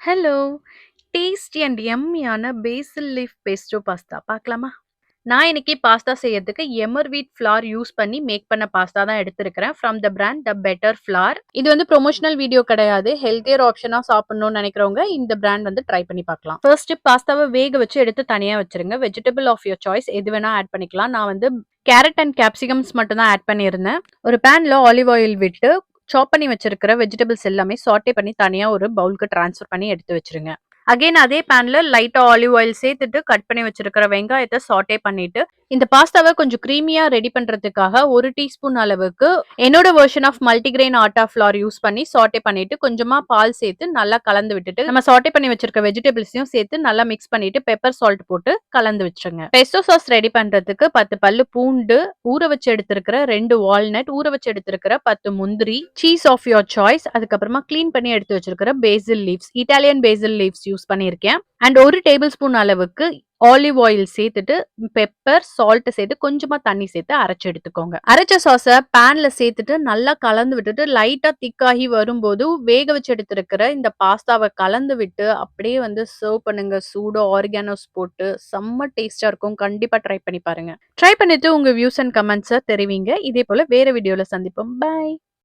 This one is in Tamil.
ஹலோ! டேஸ்டி அண்ட் யம்மியான பேசில் லீஃப் பெஸ்டோ பாஸ்தா பார்க்கலாமா? நான் இன்னைக்கு பாஸ்தா செய்யறதுக்கு எமர் வீட் ஃப்ளார் யூஸ் பண்ணி மேக் பண்ண பாஸ்தா தான் எடுத்திருக்கிறேன். From the brand the better flour. இது வந்து ப்ரொமோஷனல் வீடியோ கிடையாது. ஹெல்த்தியர் ஆப்ஷனா சாப்பிடணும்னு நினைக்கிறவங்க இந்த பிராண்ட் வந்து ட்ரை பண்ணி பார்க்கலாம். ஃபர்ஸ்ட் பாஸ்தாவ வேக வச்சு எடுத்து தனியா வச்சுருங்க. வெஜிடபிள் ஆஃப் யுவர் சாய்ஸ் எது வேணா ஆட் பண்ணிக்கலாம். நான் வந்து கேரட் அண்ட் கேப்சிகம்ஸ் மட்டும் தான் ஆட் பண்ணியிருந்தேன். ஒரு பேன்ல ஆலிவ் ஆயில் விட்டு சாப் பண்ணி வச்சிருக்கிற வெஜிடபிள்ஸ் எல்லாமே சாட்டே பண்ணி தனியா ஒரு பவுலுக்கு ட்ரான்ஸ்ஃபர் பண்ணி எடுத்து வச்சுருங்க. அகைன் அதே பேன்ல லைட்டா ஆலிவ் ஆயில் சேர்த்துட்டு கட் பண்ணி வச்சிருக்கிற வெங்காயத்த சாட்டே பண்ணிட்டு, இந்த பாஸ்தாவ கொஞ்சம் கிரீமியா ரெடி பண்றதுக்காக 1 டீஸ்பூன் அளவுக்கு என்னோட version of multigrain atta flour use பண்ணி சாட்டே பண்ணிட்டு, கொஞ்சமா பால் சேர்த்து நல்லா கலந்து விட்டுட்டு, நம்ம சாட்டே பண்ணி வச்சிருக்க வெஜிடபிள்ஸையும் சேர்த்து நல்லா மிக்ஸ் பண்ணிட்டு, பெப்பர் சால்ட் போட்டு கலந்து வச்சுருங்க. பெஸ்டோ சாஸ் ரெடி பண்றதுக்கு 10 பல்லு பூண்டு, ஊற வச்சு எடுத்திருக்கிற 2 வால்நட், ஊற வச்சு எடுத்திருக்கிற 10 முந்திரி, சீஸ் ஆஃப் யுவர் சாய்ஸ், அதுக்கப்புறமா கிளீன் பண்ணி எடுத்து வச்சிருக்கிற பேசில் லீவ்ஸ், இட்டாலியன் பேசில் லீவ்ஸ் யூஸ் பண்ணியிருக்கேன். அண்ட் 1 டேபிள் ஸ்பூன் அளவுக்கு ஆலிவ் ஆயில் சேர்த்துட்டு, பெப்பர், சால்ட் சேர்த்து கொஞ்சமா தண்ணி சேர்த்து அரைச்சு எடுத்துக்கோங்க. அரைச்ச சாஸ பேன்ல சேர்த்துட்டு நல்லா கலந்து விட்டுட்டு, லைட்டா திக்காகி வரும்போது வேக வச்சு எடுத்திருக்கிற இந்த பாஸ்தாவ கலந்து விட்டு, அப்படியே வந்து சர்வ் பண்ணுங்க. சூடா ஆரிகானோஸ் போட்டு செம்ம டேஸ்ட்டா இருக்கும். கண்டிப்பா ட்ரை பண்ணி பாருங்க. ட்ரை பண்ணிட்டு உங்க வியூஸ் அண்ட் கமெண்ட்ஸ தெரிவிங்க. இதே போல வேற வீடியோல சந்திப்போம். பை.